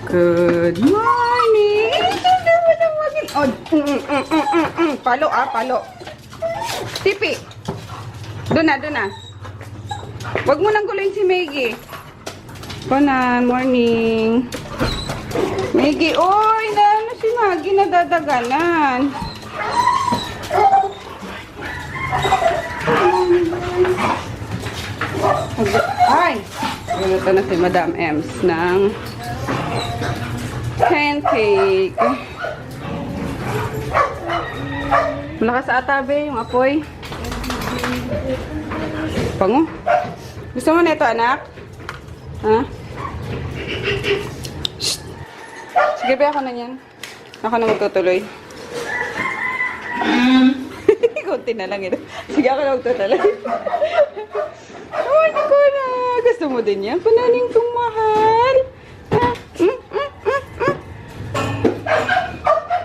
Good morning! Oh, palo palo. Tipi. Doon na. Huwag mo nang guluhin si Maggie. Konan, morning. Maggie, oy, na si Maggie nadadaganan. Ay! Luto na si Madam Ems ng pancake. Malakas ata ba yung apoy? Pango? Gusto mo na ito, anak? Ha? Shh! Sige ba ako na yan? Ako na magtutuloy. Kunti na lang ito. Sige ako na magtutuloy. Oh, hindi ko na. Gusto mo din yan? Pananing kong mahal.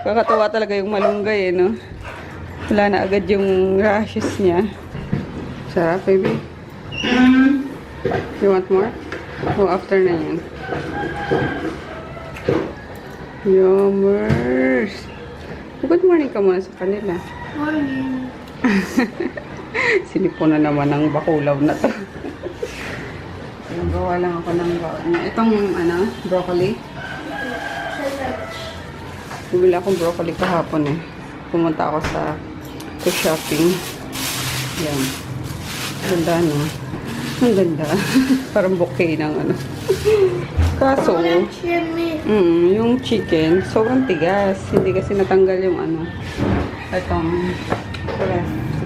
Kakatuwa talaga yung malunggay eh, no? Wala na agad yung rashes niya. Sarap, baby. You want more? Oh, after na yan. Yummers. Good morning ka muna sa kanila. Morning. Sinipo na naman ng bakulaw na to. Gawa lang ako ng itong broccoli. Bumili akong broccoli kahapon eh. Pumunta ako sa shopping. Yan. Ganda no. Ang ganda. Parang bouquet ng Kaso, yung chicken, sobrang tigas. Hindi kasi natanggal yung itong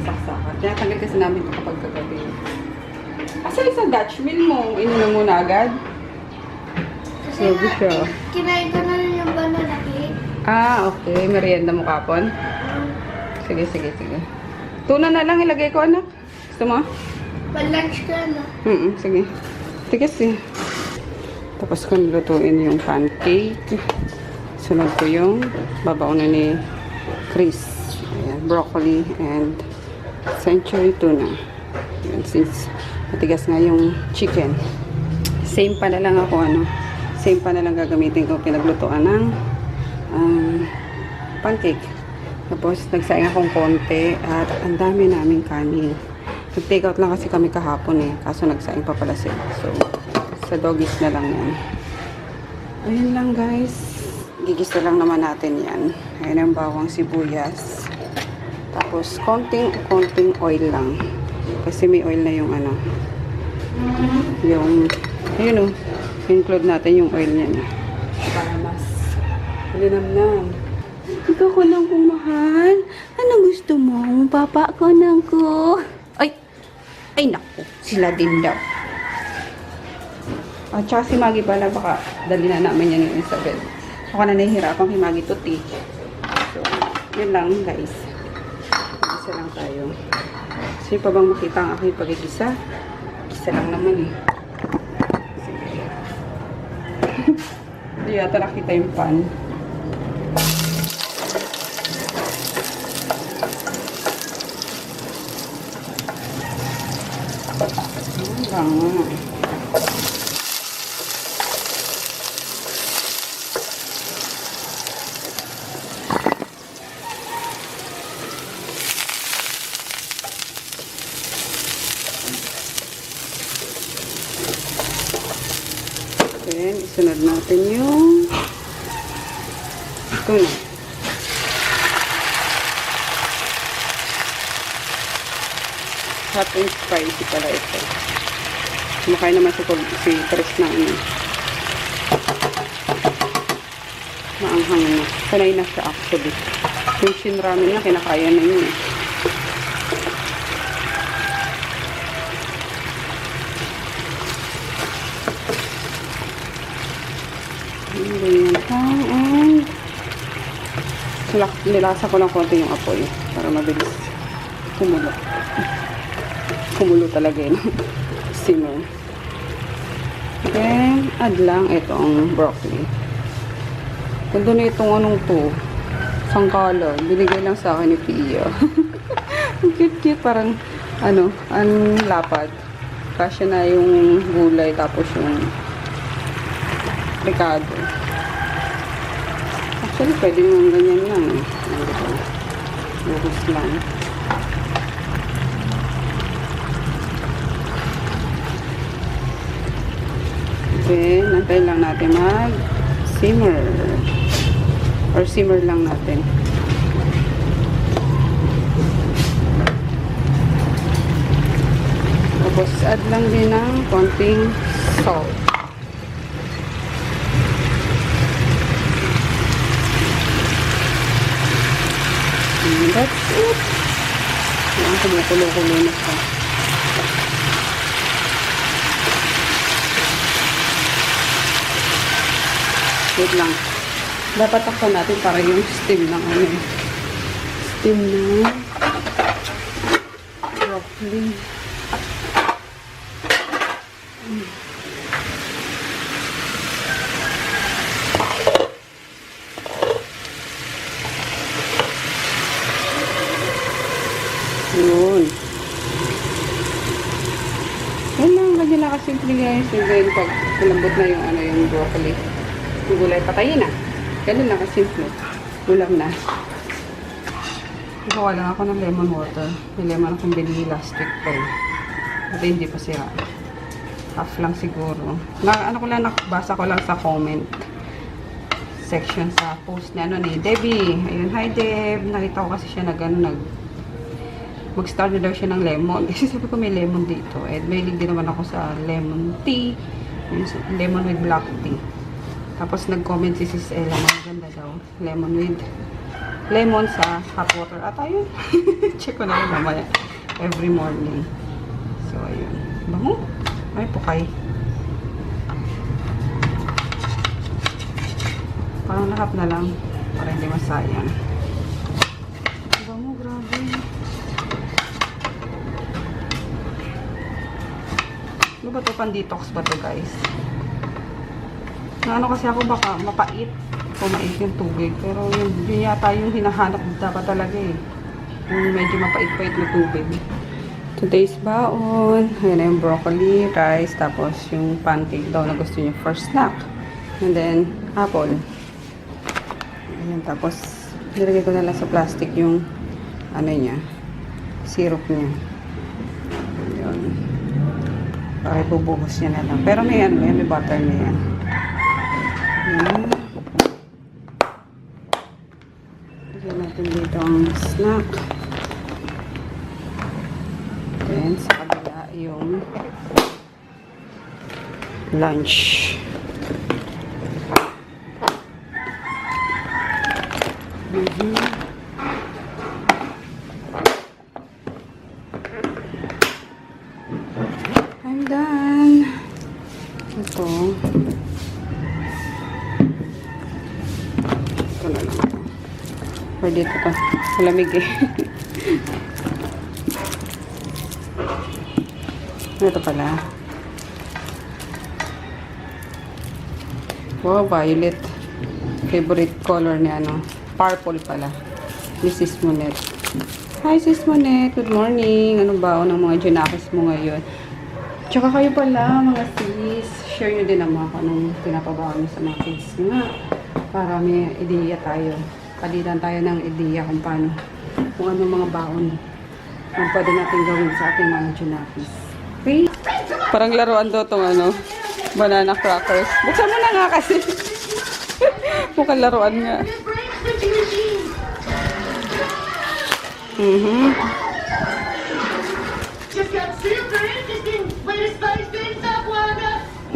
sasaksakan. Tinatanggal kasi namin ito kapag kagabi. Asa isang Dutch meal mo? Ininom mo na agad? Sabi siya. Kinain ko na rin yung banana cake. Ah, okay. Merienda mo kapon? Sige. Tuna na lang ilagay ko, anak. Gusto mo? Lunch ka na. Sige. Tigas eh. Tapos ko nilutuin yung pancake. Sunod ko yung babaunan ni Chris. Ayan, broccoli and century tuna. Ayan, since matigas nga yung chicken. Same pa na lang ako, same pa na lang gagamitin ko pinaglutuan ng pancake. Tapos, nagsaing akong konti at ang dami naming kanin. Nag-take out lang kasi kami kahapon eh. Kaso nagsaing pa pala sila. So, sa doggies na lang yan. Ayun lang guys. Gigisa lang naman natin yan. Ayan ang bawang sibuyas. Tapos, konting oil lang. Kasi may oil na yung ayun include natin yung oil niyan. Para mas linamnam. Ikaw ko lang kung mahal. Ano gusto mo? Papa ko nang ko. Ay naku. Sila din daw. At saka si Maggie pala baka dali na namin yan yung Isabel. Baka na nahihirapan kay Maggie to teach. So, yun lang guys. Isa lang tayo. Sino pa bang makita ang aking pagigisa? Isa lang naman eh. Sige. Hindi yata nakita yung pan. Then, isunod natin yung tuna. Hot and spicy pala ito. Kumakain naman si Chris na maanghang na. Sanay na siya actually. Yung shin ramen na, kinakaya na yun eh. And nilasa ko lang konti yung apoy para mabilis kumulo. Kumulo talaga yun. Simmer. Then, add lang itong broccoli. Ganda na itong sangkala. Binigay lang sa akin ni Pia. Ang cute-cute. Parang, ang lapad. Kasya na yung gulay tapos yung ricado. Actually, pwede mo ganyan lang eh. Buhos lang. Then, nantay lang natin mag-simmer. Or simmer lang natin. Tapos, add lang din ng konting salt. And that's it. Ayan, kumukulo-kulo na siya. Wait lang. Dapat takpan natin para yung steam ng ano eh. Steam ng broccoli. Yun. Yan lang. Ganyan lang kasimple guys. And then pag malambot na yung ano yung broccoli. Yung gulay patayin na. Ganun lang kasimple. Ulam na. Gawa lang ako ng lemon water. May lemon akong binili last week pa eh. At hindi pa sira. Half lang siguro. Ano ko lang, nakabasa ko lang sa comment section sa post ni ano ni Debbie. Ayun, hi Deb. Nakita ko kasi siya mag-start na daw siya ng lemon. Kasi sabi ko may lemon dito. And may link din naman ako sa lemon tea. Lemon with black tea. Tapos nag-comment si Sis Ella. Maganda daw. Lemon sa hot water. At ayun. Check ko na yun mamaya. Every morning. So, ayun. Bango. Ay, pukay. Parang lahap na lang. Para hindi masayang. Bango, grabe. Ano ba ito? Pan-detox ba ito, guys? Ano kasi ako baka mapait. Pumait yung tubig. Pero yun yata yung hinahanap dapat talaga eh. Yung medyo mapait-pait na tubig. Today's baon. Ayan na yung broccoli, rice, tapos yung pancake daw na gusto niya for snack. And then, apple. Ayan, tapos nilagay ko na lang sa plastic yung ano niya, syrup niya. Ayan. Para ibubuhos niya na lang. Pero may ano, may butter niya yan. Ayan. Lagyan natin dito ang snack. Then, sa kabila yung lunch. I'm done. Ito. Ito na lang. Or dito to. Malamig eh. Ito pala. Wow, violet. Favorite color ni ano. Purple pala. Ni Sis Monet. Hi Sis Monet. Good morning. Anong baon ng mga junakis mo ngayon? Tsaka kayo pala, mga sis. Share nyo din naman kung anong pinapabaon nyo sa mga kids nga. Para may ideya tayo. Palitan tayo ng ideya kung paano. Kung anong mga baon ang pwede natin gawin sa ating mga junakis. Okay? Parang laruan daw itong ano, banana crackers. Buksan mo na nga kasi. Mukhang laruan nga.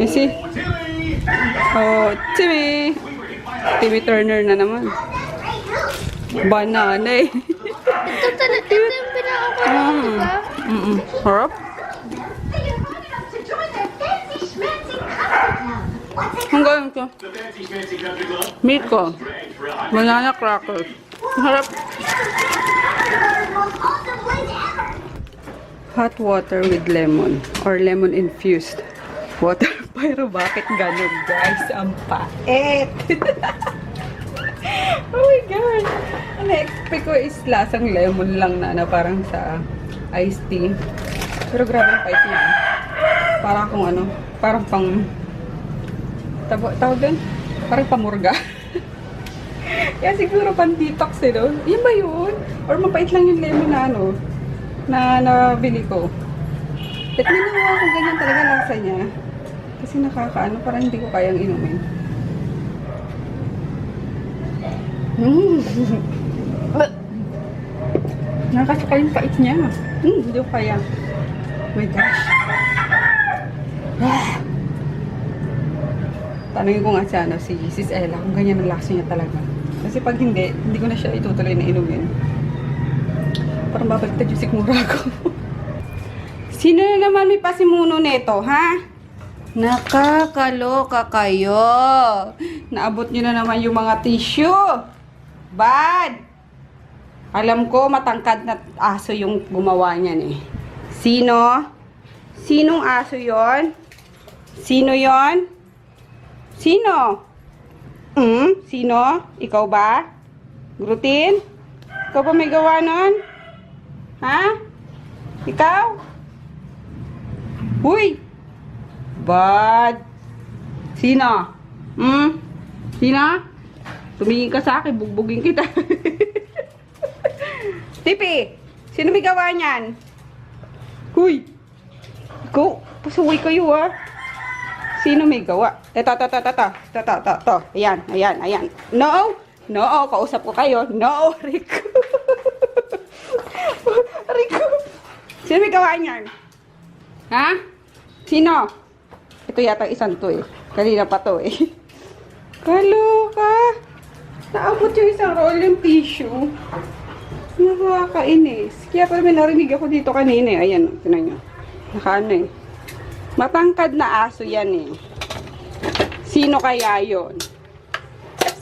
Easy. Oh, Timmy. Timmy Turner na naman. Banana eh. Ito talaga yung pinakakulang, diba? Harap. Hanggang ito. Meat ko. Banana crackers. Harap. Hot water with lemon. Or lemon infused water. Pero bakit ganun, guys? Ang pait. Oh my God. Ang na-expect ko is lasang lemon lang na parang sa iced tea. Pero grabe ang pait niya. Parang kung ano, parang pang tawag din? Parang pamurga. Kaya siguro pan-detox eh, no? Yun ba yun? Or mapait lang yung lemon na ano, na nabili ko. At ninawa ko ganyan talaga lasa niya. Kasi nakakaano, parang hindi ko kayang inumin. Nakakasaka yung pait niya. Hindi ko kaya. Oh my gosh. Tanungin ko nga si, si Sis Ella kung ganyan ang lasa niya talaga. Kasi pag hindi ko na siya itutuloy na inumin. Parang babaliktad yung sikmura ko. Sino na naman may pasimuno nito, ha? Nakakaloka kayo. Naabot nyo na naman yung mga tissue. Bad! Alam ko, matangkad na aso yung gumawa niyan eh. Sino? Sinong aso yon? Sino yon? Sino? Sino? Ikaw ba? Grutin? Ikaw ba may gawa nun? Ha? Ikaw? Huy! Bad! Sino? Sino? Tumingin ka sa akin, bugbugin kita. Tipi! Sino may gawa niyan? Huy! Ikaw, pasuway kayo ah. Sino may gawa? Ito. Ayan. No! No, kausap ko kayo. No, Rico. Rico. Sino may gawa niyan? Ha? Sino? Ito yata isang to eh. Kanina pa to eh. Kaloka. Naabot yung isang roll yung tissue. Nakakainis. Kaya pala may narinig ako dito kanina eh. Ayan, tinan nyo. Nakaano eh. Matangkad na aso yan eh. Sino kaya yon?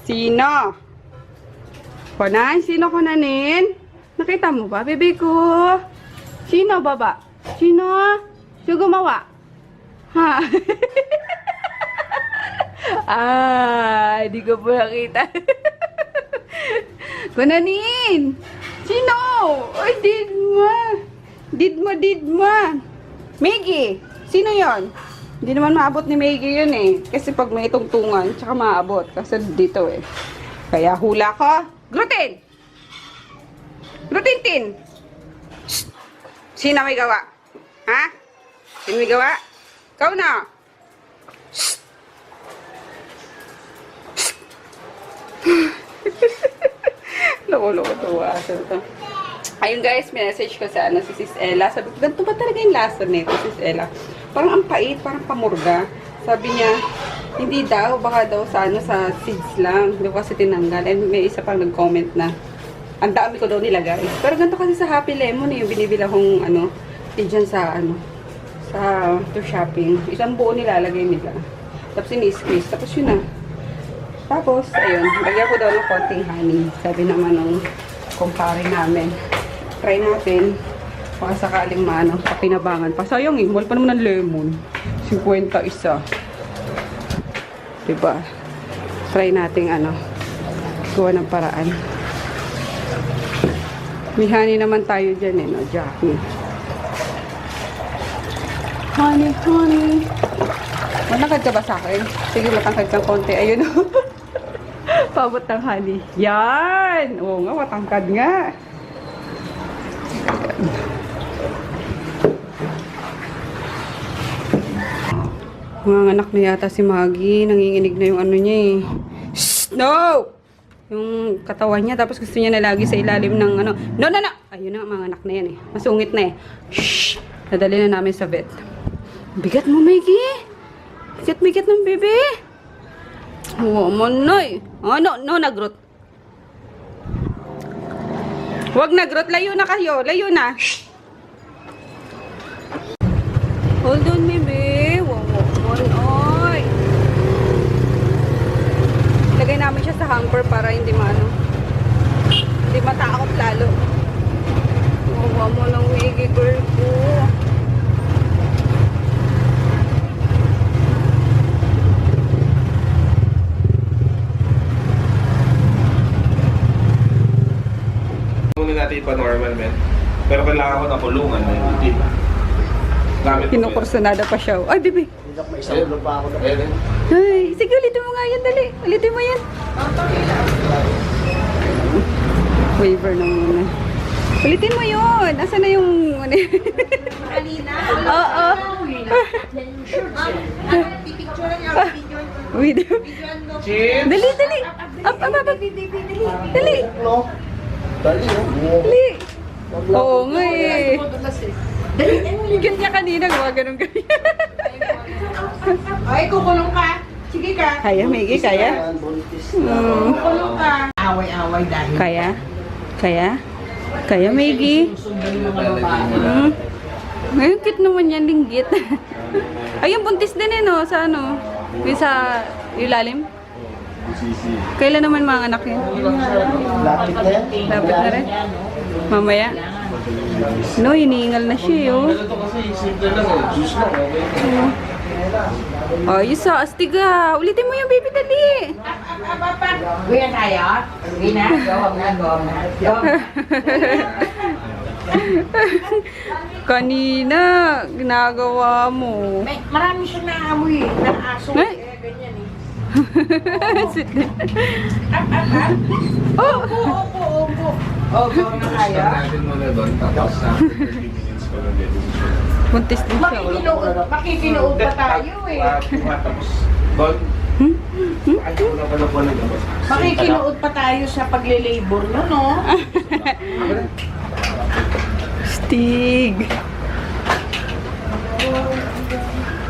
Sino? Kunan? Sino kunanin? Nakita mo ba, bebe ko? Sino baba? Sino? Sino gumawa? Ha? Hindi ko po nakita. Kunanin! Sino? Ay, Didma. Maggie! Sino yon? Hindi naman maabot ni Maggie yun eh. Kasi pag may tungtungan, tsaka maabot. Kasi dito eh. Kaya hula ko. Gluten! Glutentin! Shhh! Sino may gawa? Ha? Sino may gawa? Ikaw na! Shhh! Loko-loko tuwa. Ayun guys, message ko sa si Sis Ella. Sabi ko, ganito ba talaga yung lasa nito, Sis Ella? Parang ang pait, parang pamurga. Sabi niya, hindi daw, baka daw sa sa seeds lang. Hindi ko kasi tinanggal. And may isa pang nag-comment na, ang dami ko daw nilagay. Pero ganito kasi sa Happy Lemon yung binibila kong dyan sa sa to shopping. Isang buo nilalagay nila. Tapos ini-squeeze. Tapos yun na. Tapos, ayun, lagyan ko daw ng konting honey. Sabi naman ng kumpare namin. Try natin. Baka sakaling kapinabangan pa. Sayang eh, mahal pa naman ng lemon. 50 isa. Diba? Try natin gawa ng paraan. May honey naman tayo dyan eh, no? Jackie. Honey. Matangkad ka ba sa akin? Sige, matangkad kang konti. Ayun o. Pabot ng honey. Yan! Oo nga, matangkad nga. Mga anak na yata si Maggie. Nanginginig na yung niya eh. Shhh! No! Yung katawan niya. Tapos gusto niya na lagi sa ilalim ng No! Ayun na, mga anak na yan eh. Masungit na eh. Shhh! Nadali na namin sa vet. Bigat mo, Maggie! Bigat ng bebe! Oo, manoy! No, nagrot. Huwag nagrot. Layo na kayo. Layo na. Hold on, bebe. Oy. Lagay namin siya sa hamper para hindi hindi matakot lalo. Huwag mo lang wigi, girl ko. Natin pa-normal, men. Pero kailangan ko na kulungan na yung team. Kinukursunada pa siya. Ay, bibi. May isang ulo pa ako. Ayun. Ay, sige, ulitin mo nga yan, dali. Ulitin mo yan. Waiver na muna. Ulitin mo yun. Nasaan na yung... Kanina. Oo. Pipicture niya. Video. Chips! Dali, dali. Up, up, up. Dali. Dali. Oo nga eh. Cute niya kanina. Gawa ganun ganyan. Ay, kukulong ka. Sige ka. Kaya, Miggy, kaya? Kukulong ka. Away-away dahil. Kaya? Kaya? Kaya, Miggy? Ngayon, cute naman yan, linggit. Ayun, buntis din eh, no? Sa ano? Yung sa ilalim? Kailan naman mga anak yun? Lapit na yan. Lapit na rin? Mamaya? No, hinihingal na siya, oh. Ito kasi simple lang eh. Juice lang. Okay. Oh, yung sa astiga. Ulitin mo yung baby, dali. Kuya tayo. Sige na. Go na. Kanina, ginagawa mo. Marami siya naamoy eh. Na aso. Eh? Ganyan eh. Sit down. Opo. Opo. Oh, go na tayo. Start natin muna doon. Tapos after 30 minutes ko lang din. Buntis din siya. Makikinood pa tayo eh. Tapos doon. Ay, wala pala po nagabas. Makikinood pa tayo sa pagle-labor no, no? Stig.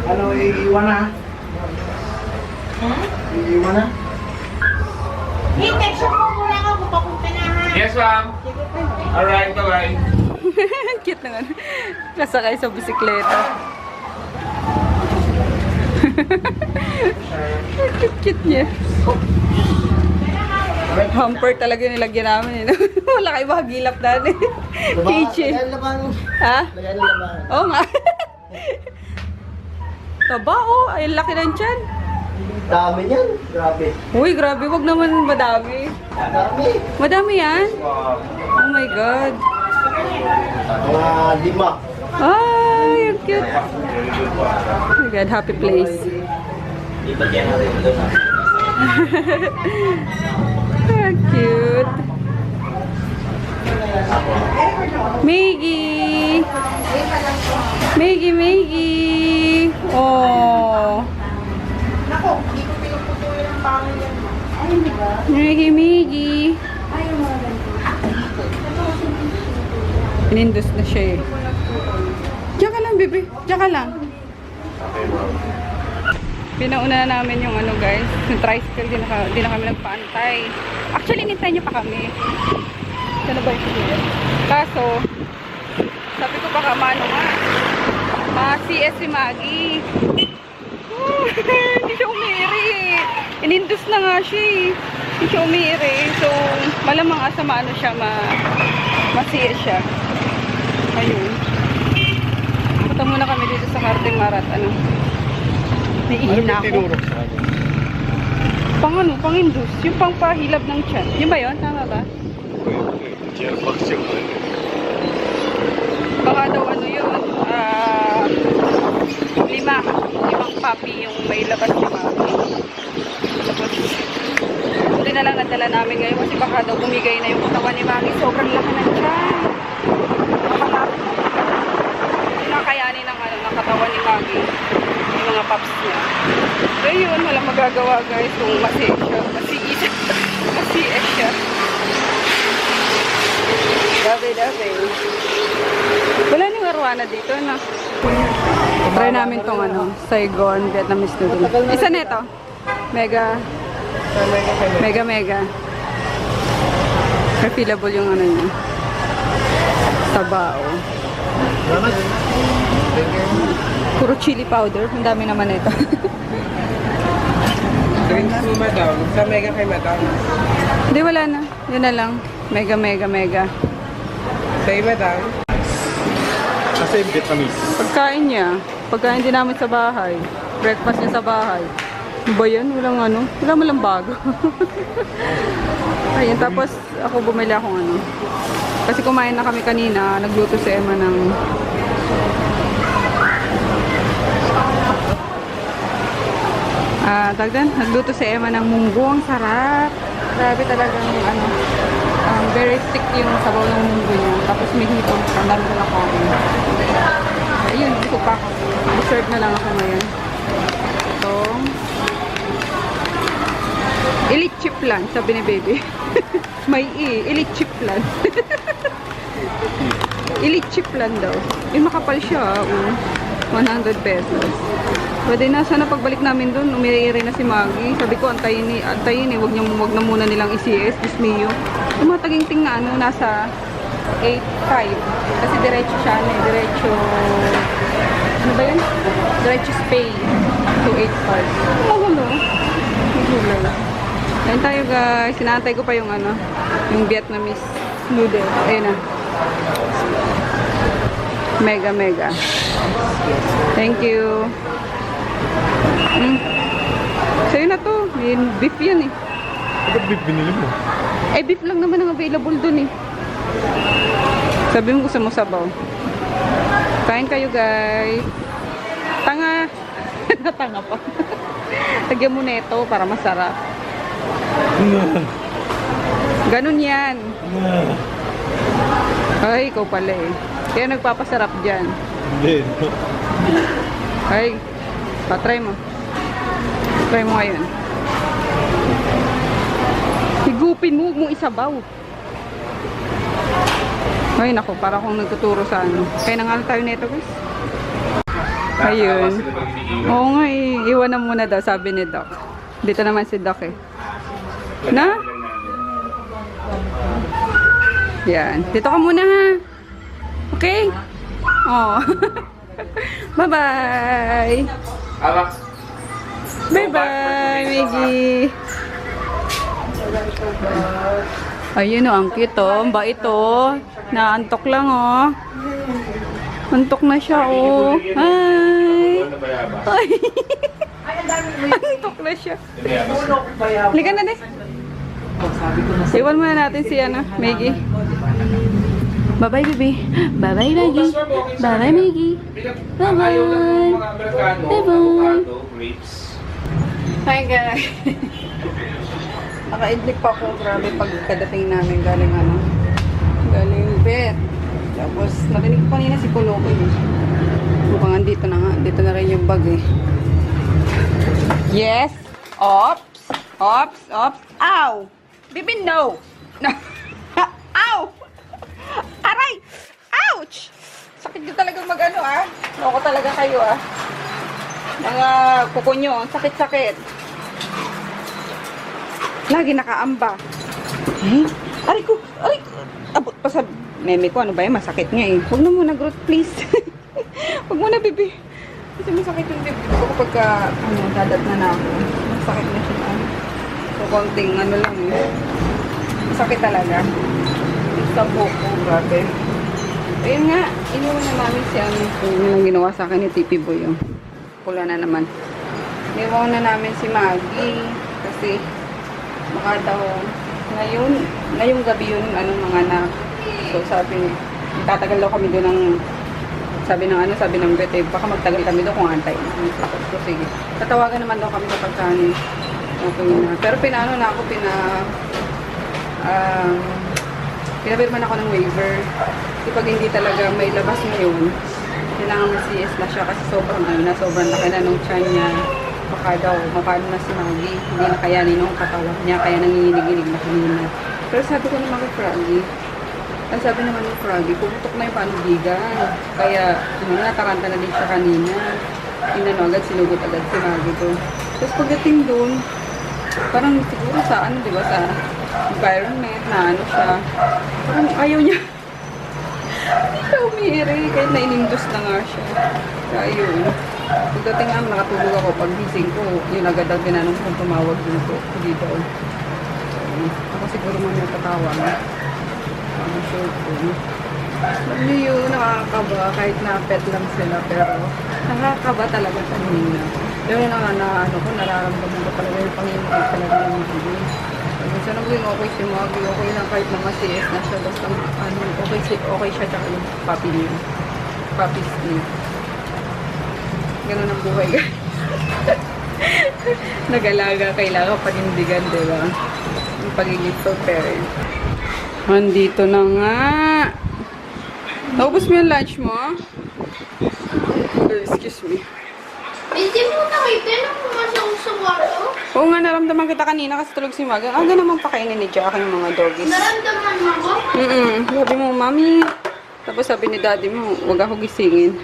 Ano, iiwan na? Iiwan na? Text mo muna ako papunta na ha. Yes, ma'am. Alright, bye-bye. Cute naman. Kasakay sa bisikleta. Cute niya. Hamper talaga yung nilagyan namin. Eh. Wala kayo mahagilap dati. Kichi. Lagyan laban. Ha? Lagyan laban. Oo nga. Taba, oh. Ay, laki ng tiyan. Dami niyan. Grabe. Uy, grabe. Wag naman madami. Dami. Madami yan? Wow. Oh my God. Mga 5. Ay, ang cute. Very good po. Oh my God, happy place. Ah, cute. Miggy! Miggy, Miggy! Oh! Nako, hindi ko pinuputuloy ng pangil yan. Ay, di ba? Miggy, Miggy! Ay, yung mga ganito. Inindus na siya eh. Diyan ka lang, baby. Diyan ka lang. Okay, ma'am. Pinauna na namin yung ano guys, yung tricycle, di na kami nagpaantay. Actually, nintay niyo pa kami. Sana ba yung siguro? Kaso, sabi ko baka mano nga. Ma-CS si Maggie. Hindi siya umiri. Inindus na nga siya eh. Hindi siya umiri. So, malamang asa maano siya, ma-CS siya. Ayun. Punta muna kami dito sa Karting Marat. Ano? Naiihin na ako. Pang ano? Pang indus. Yung pang pahilab ng tiyan. Yun ba yun? Tama ba? Baka daw ano yun. 5. 5 papi yung may labas ni Mami. Tapos, hindi na lang nadala namin ngayon kasi baka daw bumigay na yung katawan ni Mami. Sobrang laki ng tiyan. Kinakayanin ng, ano, ng katawan ni Mami. Yung mga paps niya. So yun, walang magagawa guys kung masiis siya. Masiis siya. Dabe. Wala nang arwana dito, no? Try namin tong ano, Saigon Vietnamese noodle. Isa nito. Mega. Refillable yung ano niya. Tabao. Puro chili powder. Ang dami naman ito. Drinks mo, madam. Sa mega kay madam. Hindi, wala na. Yun na lang. Mega. Say, madam. Kasi Vietnamese. Pagkain niya. Pagkain din namin sa bahay. Breakfast niya sa bahay. Ano ba yan? Walang ano. Wala mo lang bago. Ayun. Tapos ako bumili akong ano. Kasi kumain na kami kanina. Nagluto si Emma ng nagluto si Emma ng munggo. Ang sarap. Grabe talagang ano. very thick yung sabaw ng munggo niya. Tapos may hipon pa. Dami ko nakain. Ayun, busog pa ako. Serve na lang ako ngayon. Ito. Elite chip lang, sabi ni baby. May elite chip lang. Elite chip lang daw. Makapal siya. 100 pesos. Pwede na, sana pagbalik namin doon, umiri na si Maggie. Sabi ko, antayin wag na muna nilang i-CS, dismiyo. Yung mga taging-ting na nasa 8.5. Kasi diretso siya, diretso, ano ba yun? Diretso Spay. So, 8.5. Oh, no. Nagulay. Ayun tayo guys, sinantay ko pa yung yung Vietnamese noodle. Ayun na. Mega. Thank you. Sa'yo na to. May beef yan eh. Ba't beef binili mo? Eh, beef lang naman ang available dun eh. Sabi mo gusto mo sabaw. Kain kayo guys. Tanga. Natanga pa. Lagyan mo na ito para masarap. Ganun yan. Ay, ikaw pala eh. Kaya nagpapasarap dyan. Hindi. Ay, patry mo. Try mo ngayon. Higupin mo, huwag mong isabaw. Ay, naku, para akong nagtuturo sa Kaya nangal tayo nito guys. Ayun. Oo nga eh, iwan na muna daw, sabi ni Doc. Dito naman si Doc eh. Na? Yan. Dito ka muna ha. Okay? Oh. Bye-bye. Alak. Bye-bye, Maggie. Ayun o, ang cute o. Ang bait o. Naantok lang o. Antok na siya o. Hi. Ay. Antok na siya. Halika na din. Iwan muna natin si Maggie. Bye-bye, baby. Bye-bye, Maggie. Bye-bye, Maggie. Bye-bye. Bye-bye. Hi, guys. Naka-idlik pa ako. Grabe pagkadating namin. Galing galing vet. Tapos, narinig ko kanina si Kuloko eh. Mukhang andito na nga. Dito na rin yung bag eh. Yes. Ops. Ops. Ops. Ow. Baby, no. No. Ow. Aray. Ouch. Sakit nyo talagang Loko talaga kayo Mga kuko nyo. Sakit-sakit. Lagi nakaamba. Eh? Aray ko. Aray. Abot pa sa meme ko. Ano ba yun? Masakit nga eh. Huwag na muna, Groot, please. Huwag muna, baby. Kasi masakit yung dibdib ko kapag dadat na ako. Masakit na siya. So, konting lang eh. Masakit talaga. Sa buko, grabe. Ayun nga, iniwan na namin si yun ang ginawa sa akin ni Tipi Boy. Pula na naman. Iniwan na namin si Maggie. Kasi, baka daw, ngayong gabi yun, mga anak. So, sabi, tatagal daw kami doon ng, sabi ng vet, baka magtagal kami doon kung antay. So, sige. Tatawagan naman daw kami kapag okay na. Pero pinaano na ako, pinapirman ako ng waiver. Kasi pag hindi talaga may labas ngayon, kailangan ma-CS na siya kasi sobrang laki na nung tiyan niya. Baka daw, mapano na si Maggie. Hindi na kayanin nung katawan niya, kaya nanginginig-inig na kanina. Pero sabi ko naman kay Froggy, ang sabi naman ng Froggy, puputok na yung panubigan. Kaya, nataranta na din siya kanina. Agad, sinugot agad si Maggie ko. Tapos pagdating doon, parang siguro sa diba, sa environment na siya. Parang ayaw niya. Hindi siya umiri, kahit na-inindus na nga siya. Kaya yun. Pagdating nga, nakatulog ako. Pag gising ko, yun agad ang tinanong kung tumawag din ko. Hindi daw. Ako siguro mga tatawag. Ang sure ko. Hindi yun, nakakaba. Kahit na pet lang sila. Pero nakakaba talaga kanina. Pero nararamdaman ko talaga yung panginigit talaga yung hindi. So, naging okay si Maggie. Okay lang kahit mga CS na siya. Basta okay siya tsaka yung puppy niya. Puppy sleep. Ganun ang buhay, guys. Nag-alaga, kailangan panindigan, diba? Yung pagiging parent. Andito na nga. Naubos mo yung lunch mo? Excuse me. Hindi mo nakita na pumasok ko sa kwarto? Oo nga, naramdaman kita kanina kasi tulog si Magang. Aga naman pakainin ni Jack yung mga doggies. Naramdaman mo ko? Sabi mo, Mami. Tapos sabi ni Daddy mo, huwag ako gisingin.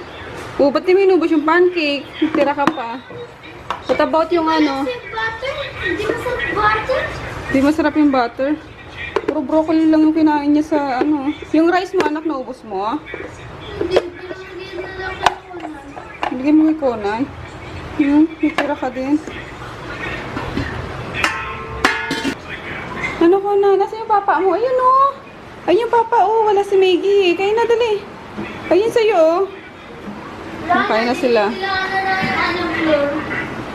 Oh, ba't di mo inubos yung pancake? Tira ka pa. What about yung ano? Butter? Hindi masarap butter? Di masarap yung butter. Puro broccoli lang yung kinain niya sa ano. Yung rice mo, anak, naubos mo? Hindi na lang ako na. Bigay mo kay Conan. Tira ka din. Ano Conan? Nasa yung papa mo? Ayun oh. Ayun yung papa oh. Wala si Maggie. Kaya na dali. Ayun sa'yo oh. Kaya na sila. Kailangan na lang yung anong floor.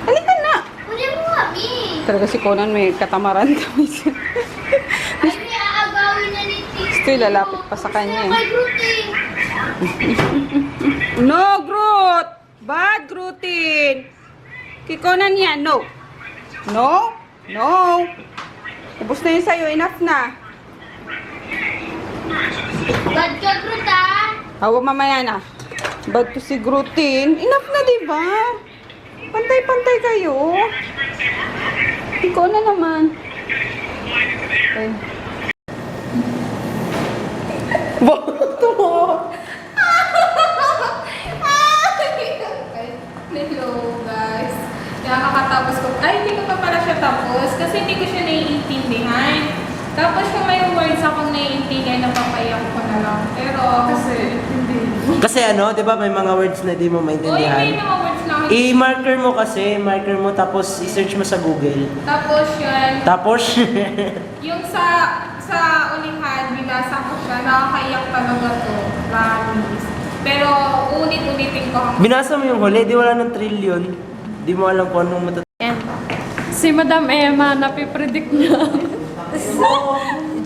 Halika na. Kunin mo kami. Talaga si Conan may katamaran kami. Ay, may aagawin na ni Tito. Gusto yung lalapit pa sa kanya eh. Kay Grootey. No, Groot! Bad Grootin! Kay Conan yan, no. No? No. Ubus na yun sa'yo, enough na. Bad ka, Groot, ah. Huwag mamaya na. Bad to si Grootin. Enough na, diba? Pantay-pantay kayo. Ikaw na naman. Okay. Bakit mo? Hello guys. Nakakatapos ko. Ay, hindi ko pa pala siya tapos kasi hindi ko siya naiintindihan. Tapos kung may words akong naiintindihan, napapayak ko na lang. Pero kasi, hindi. Kasi ano, di ba may mga words na di mo Uy, may maintindihan? mga words na ako. I-marker mo kasi, marker mo tapos i-search mo sa Google. Tapos yun, Tapos, yung sa ulihan, binasa ko siya. Nakakaiyak talaga to. Promise. Pero ulit-ulitin ko ang binasa mo yung huli, di wala ng trillion. Di mo alam kung anong matut... Si Madam Emma, napipredict niya.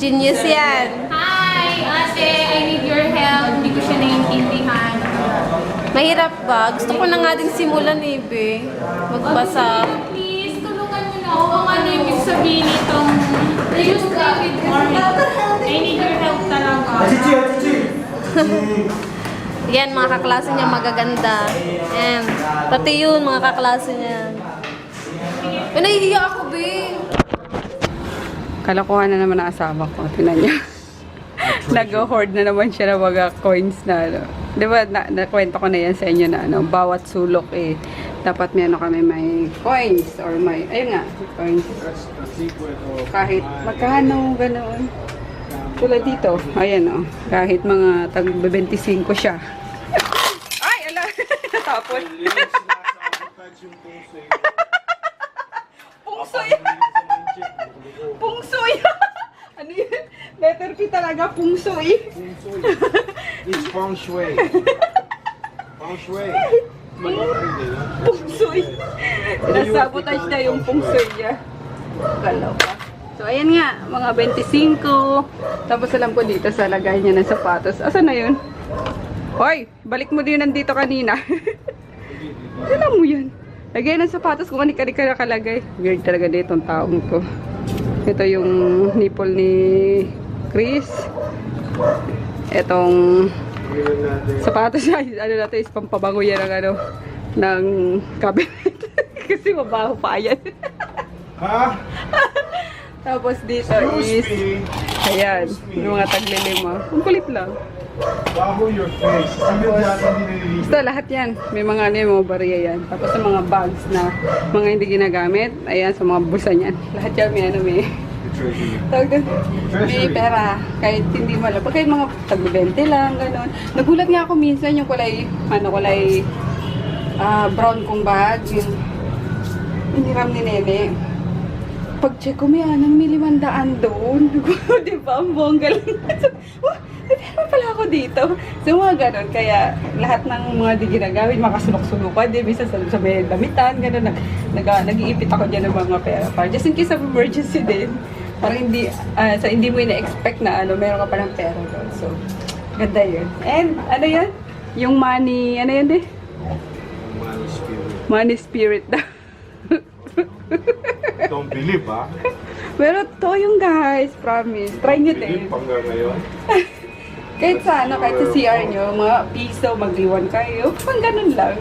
Genius yan. Hi, ate, I need your help. Hindi ko siya naiintindihan. Mahirap ba? Gusto ko na nga din simulan eh, be. Magbasa. Please, tulungan niyo na ako kung ano ibig sabihin nitong use David Morning. I need your help talaga. Yan, mga kaklase niya magaganda. And, pati yun, mga kaklase niya. Ay, nahihiya ako, be. Kalokohan na naman ang asawa ko. Tingnan niya. Nag-hoard na naman siya ng mga coins na ano. Di ba, nakwento ko na yan sa inyo na ano, bawat sulok eh. Dapat may ano kami, may coins or may, ayun nga, coins. Kahit magkano, ganoon. Tulad dito, ayan o. Kahit mga tag-25 siya. Ay, ala! Natapon. Pungsoy! Pungsoy! Ano yun? Letter P talaga, pungsoy. It's feng shui. Feng shui. Pungsoy. Nasabotage na yung pungsoy niya. Galaw pa. So, ayan nga, mga 25. Tapos alam ko dito sa lagay niya ng sapatos. Asan na yun? Hoy, balik mo din nandito kanina. Alam mo yan. Lagay ng sapatos kung kanika ka nakalagay. Weird talaga dito ang taong to. Ito yung nipple ni Chris. Itong sapatos niya, ano natin, is pampabango yan ng ano, ng cabinet. Kasi mabaho pa yan. Ha? Tapos dito is, ayan, yung mga taglilima. Ang kulit lang. Baho your face. Sabi dyan, hindi nililinis. Basta lahat yan. May mga ano yung mga bariya yan. Tapos sa mga bags na mga hindi ginagamit, ayan, sa mga bulsa niyan. Lahat yan may ano, may tawag doon, may pera. Kahit hindi mo alam. Pag kahit mga tag-20 lang, gano'n. Nagulat nga ako minsan yung kulay, ano, kulay brown kong bag. Yung hiniram ni Nene. Pag-check ko, may 500 doon. Diba? Ang bongga lang. May pera pala ako dito. So, mga ganun. Kaya, lahat ng mga di ginagamit, makasulok-sulukan. Di, minsan sa may damitan, ganun. Nag-iipit ako dyan ng mga pera. Para just in case of emergency din. Parang hindi, hindi mo ina-expect na ano, meron ka palang pera doon. So, ganda yun. And, ano yun? Yung money, ano yun eh? Money spirit. Money spirit daw. Don't believe, ha? Pero to yung guys, promise. Try nyo din. Hanggang ngayon. Kahit sa ano, kahit sa CR nyo, mga piso, magliwan kayo. Pang ganun lang.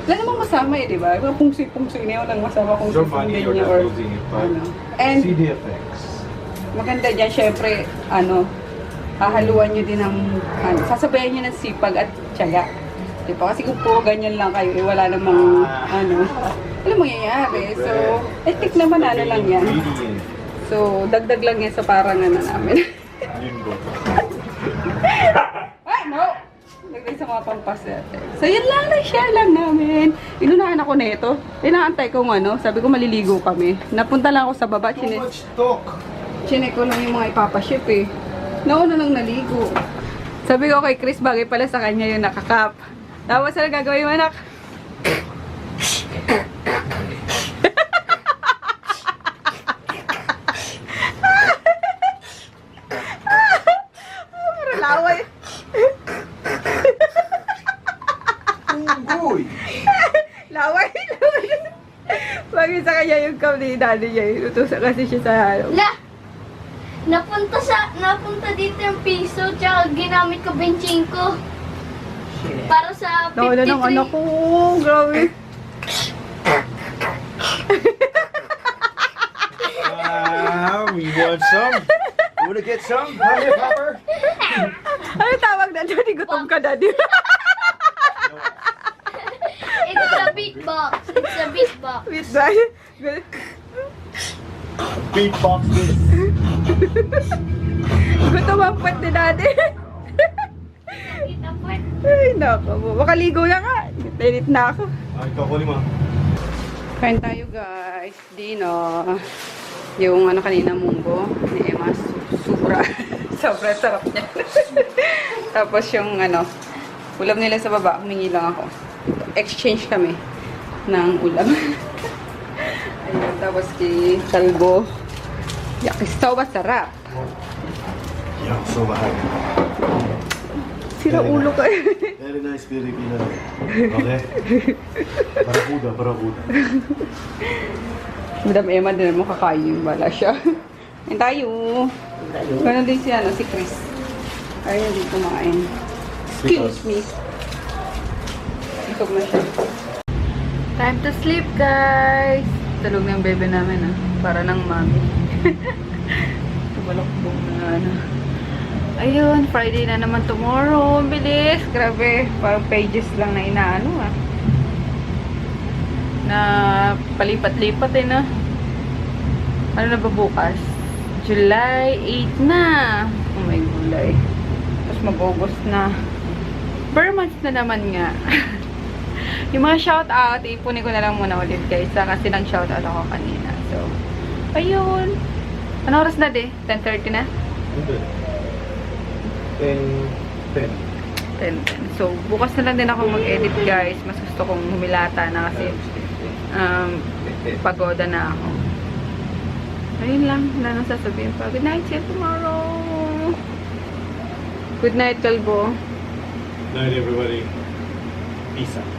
Wala namang masama eh, di ba? Mga pungsoy-pungsoy na yun lang masama kung Your money, susundin you're nyo not or losing it, but ano. And see the effects. maganda dyan, syempre, ano, hahaluan nyo din ng, ano, sasabayan nyo ng sipag at tiyaga. Di ba? Kasi kung puro ganyan lang kayo, eh, wala namang, ano, wala mangyayari. So, etik naman, ano lang yan. Ingredient. So, dagdag lang yan sa parang ano namin. Limbo. Ay, no! Dagdag sa mga pampasete. So, yun lang, na-share lang namin. Inunahan ako nito. Inaantay kong ano, sabi ko maliligo kami. Napunta lang ako sa baba, Too much talk. chinek ko lang yung mga ipapaship eh. Nauna lang naligo. Sabi ko kay Chris, bagay pala sa kanya yung nakakap. Tapos ano gagawin mo, anak? Puro laway. Uy! Laway. Bagay sa kanya yung cup ni daddy niya. Inutusan kasi siya sa harap. La! Napunta dito yung piso, tsaka ginamit ko 25. Para sa 53. Nawala ng anak ko. Grabe. You want some? You wanna get some? Honey, Pepper? Ano tawag na doon? Gutom ka, daddy. It's a beatbox. It's a beatbox. Wait, dahil. Beatbox this. Gutom ang puwet ni daddy. Kita po. Ay, nako. Makaligo na nga. Pilit na ako. Ay, kakuli mo. Kain tayo, guys. Dino. Yung ano kanina munggo ni Emma. Sobra. Sobra sarap niya. Tapos yung ano, ulam nila sa baba. Humingi lang ako. Exchange kami ng ulam. Ayun, tapos kay Talbo. Yakisoba sarap. Yeah, so bad. Sira ulo ka. Very nice Filipino. Okay? Barakuda. Madam Emma din mo kakain. Wala siya. Ayun tayo. Ganun din si, ano, si Chris. Ayun din kumain. Excuse me. Isog na siya. Time to sleep, guys. Tulog na yung bebe namin, ah. Para ng mami. Tumalokbong na, ano. Ayun, Friday na naman tomorrow. Ang bilis. Grabe. Parang pages lang na inaano, ah. Na palipat-lipat, eh, na. Ano na ba bukas? July 8 na. Oh my gulay. Tapos mag-August na. Per month na naman nga. Yung mga shoutout, ipunin ko na lang muna ulit guys. Kasi nag-shoutout ako kanina. So, ayun. Ano oras na de? 10:30 na? 10. 10. So, bukas na lang din ako mag-edit guys. Mas gusto kong humilata na kasi pagoda na ako. Ayun lang. Wala nang sasabihin pa. Good night. See you tomorrow. Good night, Kalbo. Night, everybody. Peace out.